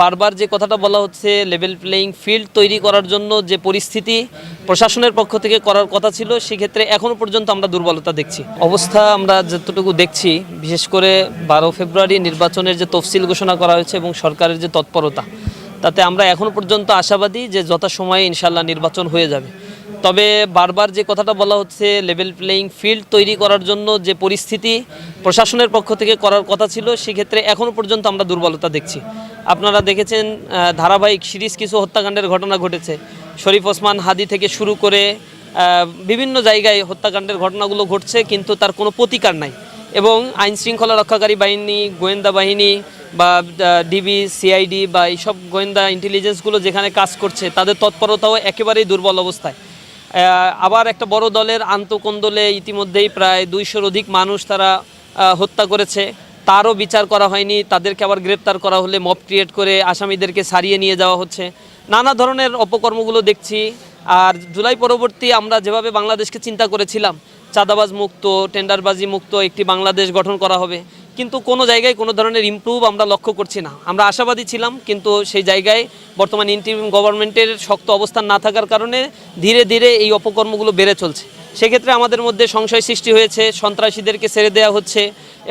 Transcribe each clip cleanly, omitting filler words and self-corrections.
বারবার যে কথাটা বলা হচ্ছে লেভেল প্লেইং ফিল্ড তৈরি করার জন্য যে পরিস্থিতি প্রশাসনের পক্ষ থেকে করার কথা ছিল সেক্ষেত্রে এখনো পর্যন্ত আমরা দুর্বলতা দেখছি। অবস্থা আমরা যতটুকু দেখছি, বিশেষ করে 12 ফেব্রুয়ারি নির্বাচনের যে তফসিল ঘোষণা করা হয়েছে এবং সরকারের যে তৎপরতা, তাতে আমরা এখনো পর্যন্ত আশাবাদী যে যথাসময়ে ইনশাল্লাহ নির্বাচন হয়ে যাবে। তবে বারবার যে কথাটা বলা হচ্ছে লেভেল প্লেইং ফিল্ড তৈরি করার জন্য যে পরিস্থিতি প্রশাসনের পক্ষ থেকে করার কথা ছিল সেক্ষেত্রে এখনো পর্যন্ত আমরা দুর্বলতা দেখছি। আপনারা দেখেছেন ধারাবাহিক সিরিজ কিছু হত্যাকাণ্ডের ঘটনা ঘটেছে। শরীফ ওসমান হাদি থেকে শুরু করে বিভিন্ন জায়গায় হত্যাকাণ্ডের ঘটনাগুলো ঘটছে, কিন্তু তার কোনো প্রতিকার নাই। এবং আইন শৃঙ্খলা রক্ষাকারী বাহিনী, গোয়েন্দা বাহিনী বা ডিবি, সিআইডি বা এইসব গোয়েন্দা ইন্টেলিজেন্সগুলো যেখানে কাজ করছে তাদের তৎপরতাও একেবারেই দুর্বল অবস্থায়। আবার একটা বড় দলের আন্তঃকন্দলে ইতিমধ্যেই প্রায় 200-র অধিক মানুষ তারা হত্যা করেছে, তারও বিচার করা হয়নি। তাদেরকে আবার গ্রেপ্তার করা হলে মব ক্রিয়েট করে আসামিদেরকে সারিয়ে নিয়ে যাওয়া হচ্ছে। নানা ধরনের অপকর্মগুলো দেখছি। আর জুলাই পরবর্তী আমরা যেভাবে বাংলাদেশকে চিন্তা করেছিলাম, চাঁদাবাজ মুক্ত, টেন্ডারবাজি মুক্ত একটি বাংলাদেশ গঠন করা হবে, কিন্তু কোনো জায়গায় কোনো ধরনের ইমপ্রুভ আমরা লক্ষ্য করছি না। আমরা আশাবাদী ছিলাম, কিন্তু সেই জায়গায় বর্তমান ইন্টারিম গভর্নমেন্টের শক্ত অবস্থান না থাকার কারণে ধীরে ধীরে এই অপকর্মগুলো বেড়ে চলছে। সেক্ষেত্রে আমাদের মধ্যে সংশয় সৃষ্টি হয়েছে, সন্ত্রাসীদেরকে ছেড়ে দেওয়া হচ্ছে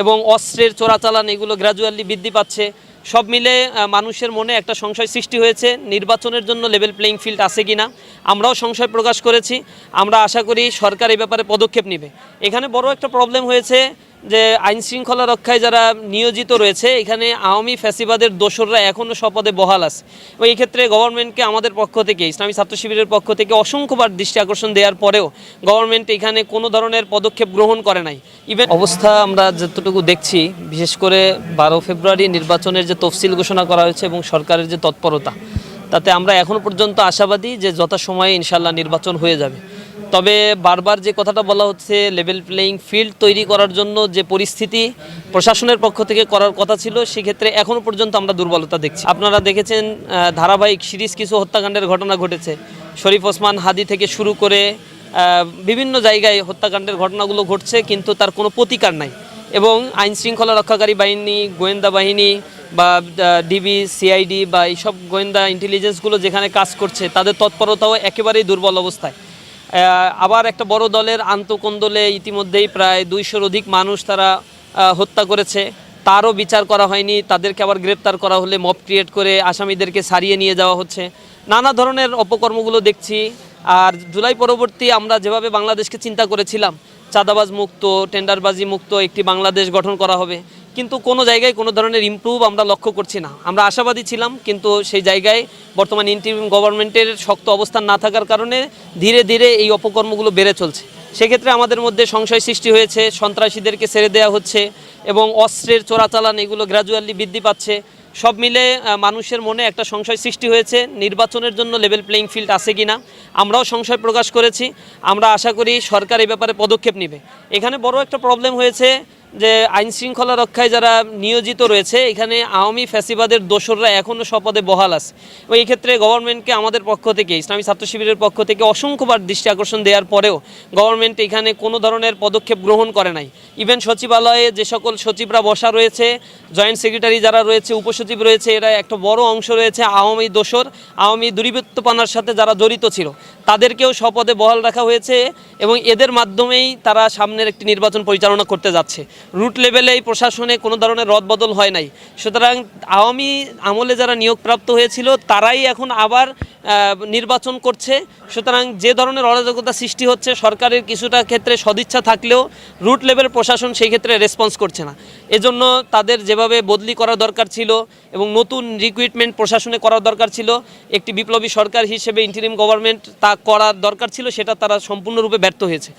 এবং অস্ত্রের চোরাচালান এগুলো গ্র্যাজুয়ালি বৃদ্ধি পাচ্ছে। সব মিলে মানুষের মনে একটা সংশয় সৃষ্টি হয়েছে নির্বাচনের জন্য লেভেল প্লেইং ফিল্ড আছে কিনা। আমরাও সংশয় প্রকাশ করেছি। আমরা আশা করি সরকার এই ব্যাপারে পদক্ষেপ নেবে। এখানে বড় একটা প্রবলেম হয়েছে যে আইন শৃঙ্খলা রক্ষায় যারা নিয়োজিত রয়েছে, এখানে আওয়ামী ফ্যাসিবাদের দোসররা এখনও স্বপদে বহাল আছে। এবং এই ক্ষেত্রে গভর্নমেন্টকে আমাদের পক্ষ থেকে, ইসলামী ছাত্র শিবিরের পক্ষ থেকে অসংখ্যবার দৃষ্টি আকর্ষণ দেওয়ার পরেও গভর্নমেন্ট এখানে কোনো ধরনের পদক্ষেপ গ্রহণ করে নাই। ইভেন অবস্থা আমরা যতটুকু দেখছি, বিশেষ করে 12 ফেব্রুয়ারি নির্বাচনের যে তফসিল ঘোষণা করা হয়েছে এবং সরকারের যে তৎপরতা, তাতে আমরা এখনো পর্যন্ত আশাবাদী যে যথাসময়ে ইনশাল্লাহ নির্বাচন হয়ে যাবে। তবে বারবার যে কথাটা বলা হচ্ছে লেভেল প্লেইং ফিল্ড তৈরি করার জন্য যে পরিস্থিতি প্রশাসনের পক্ষ থেকে করার কথা ছিল সেক্ষেত্রে এখনো পর্যন্ত আমরা দুর্বলতা দেখছি। আপনারা দেখেছেন ধারাবাহিক সিরিজ কিছু হত্যাকাণ্ডের ঘটনা ঘটেছে। শরীফ ওসমান হাদি থেকে শুরু করে বিভিন্ন জায়গায় হত্যাকাণ্ডের ঘটনাগুলো ঘটছে, কিন্তু তার কোনো প্রতিকার নাই। এবং আইন শৃঙ্খলা রক্ষাকারী বাহিনী, গোয়েন্দা বাহিনী বা ডিবি, সিআইডি বা এইসব গোয়েন্দা ইন্টেলিজেন্সগুলো যেখানে কাজ করছে তাদের তৎপরতাও একেবারেই দুর্বল অবস্থায়। আবার একটা বড় দলের আন্তঃকন্দলে ইতিমধ্যেই প্রায় 200-র অধিক মানুষ তারা হত্যা করেছে, তারও বিচার করা হয়নি। তাদেরকে আবার গ্রেপ্তার করা হলে মব ক্রিয়েট করে আসামিদেরকে সারিয়ে নিয়ে যাওয়া হচ্ছে। নানা ধরনের অপকর্মগুলো দেখছি। আর জুলাই পরবর্তী আমরা যেভাবে বাংলাদেশকে চিন্তা করেছিলাম, চাঁদাবাজ মুক্ত, টেন্ডারবাজি মুক্ত একটি বাংলাদেশ গঠন করা হবে, কিন্তু কোনো জায়গায় কোনো ধরনের ইমপ্রুভ আমরা লক্ষ্য করছি না। আমরা আশাবাদী ছিলাম, কিন্তু সেই জায়গায় বর্তমান ইন্টারিম গভর্নমেন্টের শক্ত অবস্থান না থাকার কারণে ধীরে ধীরে এই অপকর্মগুলো বেড়ে চলছে। সেক্ষেত্রে আমাদের মধ্যে সংশয় সৃষ্টি হয়েছে, সন্ত্রাসীদেরকে ছেড়ে দেওয়া হচ্ছে এবং অস্ত্রের চোরাচালান এগুলো গ্র্যাজুয়ালি বৃদ্ধি পাচ্ছে। সব মিলে মানুষের মনে একটা সংশয় সৃষ্টি হয়েছে নির্বাচনের জন্য লেভেল প্লেইং ফিল্ড আছে কিনা। আমরাও সংশয় প্রকাশ করেছি। আমরা আশা করি সরকার এই ব্যাপারে পদক্ষেপ নেবে। এখানে বড় একটা প্রবলেম হয়েছে যে আইন শৃঙ্খলা রক্ষায় যারা নিয়োজিত রয়েছে, এখানে আওয়ামী ফ্যাসিবাদের দোসররা এখনও স্বপদে বহাল আছে। এবং এই ক্ষেত্রে গভর্নমেন্টকে আমাদের পক্ষ থেকে, ইসলামী ছাত্র শিবিরের পক্ষ থেকে অসংখ্যবার দৃষ্টি আকর্ষণ দেওয়ার পরেও গভর্নমেন্ট এখানে কোনো ধরনের পদক্ষেপ গ্রহণ করে নাই। ইভেন সচিবালয়ে যে সকল সচিবরা বসা রয়েছে, জয়েন্ট সেক্রেটারি যারা রয়েছে, উপসচিব রয়েছে, এরা একটা বড় অংশ রয়েছে আওয়ামী দোসর, আওয়ামী দুর্বৃত্তপনার সাথে যারা জড়িত ছিল, তাদেরকেও স্বপদে বহাল রাখা হয়েছে এবং এদের মাধ্যমেই তারা সামনের একটি নির্বাচন পরিচালনা করতে যাচ্ছে। রুট লেভেলে এই প্রশাসনে কোনো ধরনের রদবদল হয় নাই। সুতরাং আওয়ামী আমলে যারা নিয়োগপ্রাপ্ত হয়েছিল তারাই এখন আবার নির্বাচন করছে। সুতরাং যে ধরনের অরাজকতা সৃষ্টি হচ্ছে, সরকারের কিছুটা ক্ষেত্রে সদিচ্ছা থাকলেও রুট লেভেল প্রশাসন সেই ক্ষেত্রে রেসপন্স করছে না। এজন্য তাদের যেভাবে বদলি করা দরকার ছিল এবং নতুন রিক্রুটমেন্ট প্রশাসনে করার দরকার ছিল, একটি বিপ্লবী সরকার হিসেবে ইন্টারিম গভর্নমেন্ট তা করার দরকার ছিল, সেটা তারা সম্পূর্ণরূপে ব্যর্থ হয়েছে।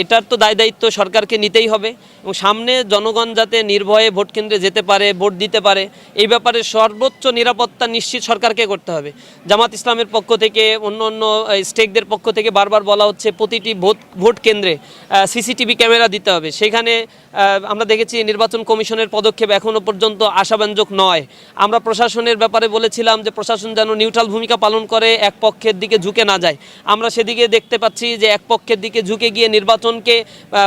এটার তো দায়িত্ব সরকারকে নিতেই হবে এবং সামনে জনগণ যাতে নির্ভয়ে ভোট কেন্দ্রে যেতে পারে, ভোট দিতে পারে, এই ব্যাপারে সর্বোচ্চ নিরাপত্তা নিশ্চিত সরকারকে করতে হবে। জামাত ইসলামের পক্ষ থেকে, অন্য অন্য স্টেকদের পক্ষ থেকে বারবার বলা হচ্ছে প্রতিটি ভোট কেন্দ্রে সিসিটিভি ক্যামেরা দিতে হবে। সেখানে আমরা দেখেছি নির্বাচন কমিশনের পদক্ষেপ এখনও পর্যন্ত আশাব্যঞ্জক নয়। আমরা প্রশাসনের ব্যাপারে বলেছিলাম যে প্রশাসন যেন নিউট্রাল ভূমিকা পালন করে, এক পক্ষের দিকে ঝুঁকে না যায়। আমরা সেদিকে দেখতে পাচ্ছি যে এক পক্ষের দিকে ঝুঁকে গিয়ে নির্বাচনকে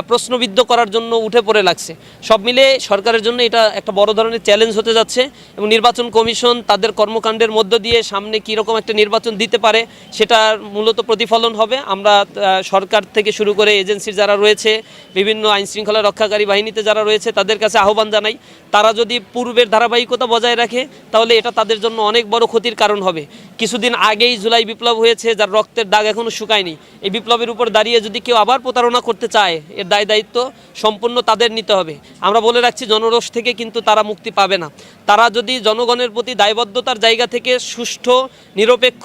প্রশ্নবিদ্ধ করার জন্য উঠে পড়ে লাগছে। সব মিলে সরকারের জন্য এটা একটা বড় ধরনের চ্যালেঞ্জ হতে যাচ্ছে এবং নির্বাচন কমিশন তাদের কর্মকাণ্ডের মধ্য দিয়ে সামনে কীরকম একটা নির্বাচন দিতে পারে সেটার মূলত প্রতিফলন হবে। আমরা সরকার থেকে শুরু করে এজেন্সির যারা রয়েছে, বিভিন্ন আইনশৃঙ্খলা রক্ষাকারী বাহিনীতে যারা রয়েছে তাদের কাছে আহ্বান জানাই, তারা যদি পূর্বের ধারাবাহিকতা বজায় রাখে তাহলে এটা তাদের জন্য অনেক বড় ক্ষতির কারণ হবে। কিছুদিন আগেই জুলাই বিপ্লব হয়েছে, যার রক্তের দাগ এখনও শুকায়নি। এই বিপ্লবের উপর দাঁড়িয়ে যদি কেউ আবার প্রতারণা করতে চায়, এর দায়িত্ব সম্পূর্ণ তাদের নিতে হবে। আমরা বলে রাখছি, জনরোষ থেকে কিন্তু তারা মুক্তি পাবে না। তারা যদি জনগণের প্রতি দায়বদ্ধতার জায়গা থেকে সুষ্ঠু নিরপেক্ষ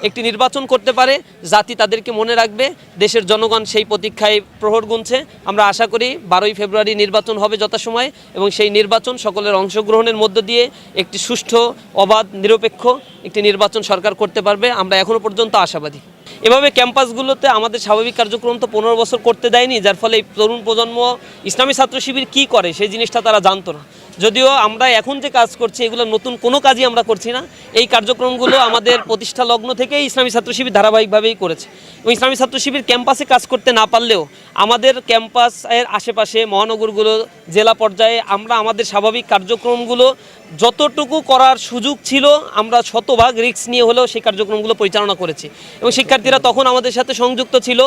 একটি নির্বাচন করতে পারে, জাতি তাদেরকে মনে রাখবে, দেশের জনগণ সেই প্রতীক্ষায় প্রহর গুনছে। আমরা আশা করি 12ই ফেব্রুয়ারি নির্বাচন হবে যথাসময়ে এবং সেই নির্বাচন সকলের অংশগ্রহণের মধ্য দিয়ে একটি সুষ্ঠু, অবাধ, নিরপেক্ষ একটি নির্বাচন সরকার করতে পারবে। আমরা এখনও পর্যন্ত আশাবাদী। এভাবে ক্যাম্পাসগুলোতে আমাদের স্বাভাবিক কার্যক্রম তো 15 বছর করতে দেয়নি, যার ফলে এই তরুণ প্রজন্ম ইসলামী ছাত্র শিবির কী করে সেই জিনিসটা তারা জানতো না। যদিও আমরা এখন যে কাজ করছি এগুলো নতুন কোনো কাজই আমরা করছি না, এই কার্যক্রমগুলো আমাদের প্রতিষ্ঠা লগ্ন থেকেই ইসলামী ছাত্র শিবির ধারাবাহিকভাবেই করেছে। এবং ইসলামী ছাত্র শিবির ক্যাম্পাসে কাজ করতে না পারলেও আমাদের ক্যাম্পাসের আশেপাশে মহানগরগুলো, জেলা পর্যায়ে আমরা আমাদের স্বাভাবিক কার্যক্রমগুলো যতটুকু করার সুযোগ ছিল আমরা শতভাগ রিস্ক নিয়ে হলেও সেই কার্যক্রমগুলো পরিচালনা করেছি এবং শিক্ষার্থীরা তখন আমাদের সাথে সংযুক্ত ছিল।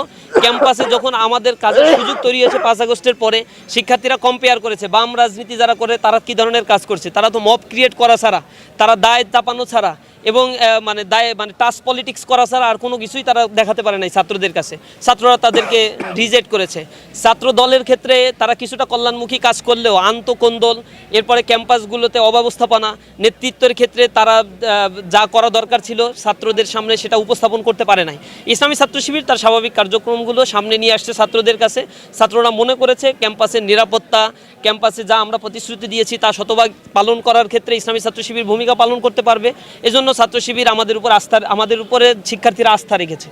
ক্যাম্পাসে যখন আমাদের কাজের সুযোগ তৈরি হয়েছে 5 আগস্টের পরে, শিক্ষার্থীরা কম্পেয়ার করেছে বাম রাজনীতি যারা করে তারা কী ধরনের কাজ করছে। তারা তো মব ক্রিয়েট করা ছাড়া, তারা দায় চাপানো ছাড়া এবং টাচ পলিটিক্স করা ছাড়া আর কোনো কিছুই তারা দেখাতে পারে নাই ছাত্রদের কাছে। ছাত্ররা তাদেরকে রিজেক্ট করেছে। ছাত্র দলের ক্ষেত্রে তারা কিছুটা কল্যাণমুখী কাজ করলেও আন্তঃকোন্দল, এরপরে ক্যাম্পাসগুলোতে অব্যবস্থাপনা, নেতৃত্বের ক্ষেত্রে তারা যা করা দরকার ছিল ছাত্রদের সামনে সেটা উপস্থাপন করতে পারে নাই। ইসলামী ছাত্র শিবির তার স্বাভাবিক কার্যক্রমগুলো সামনে নিয়ে আসছে ছাত্রদের কাছে। ছাত্ররা মনে করেছে ক্যাম্পাসের নিরাপত্তা, ক্যাম্পাসে যা আমরা প্রতিশ্রুতি দিয়েছি তা শতভাগ পালন করার ক্ষেত্রে ইসলামী ছাত্র শিবির ভূমিকা পালন করতে পারবে। এজন্য ছাত্র শিবির আমাদের উপরে শিক্ষার্থীরা আস্থা রেখেছে।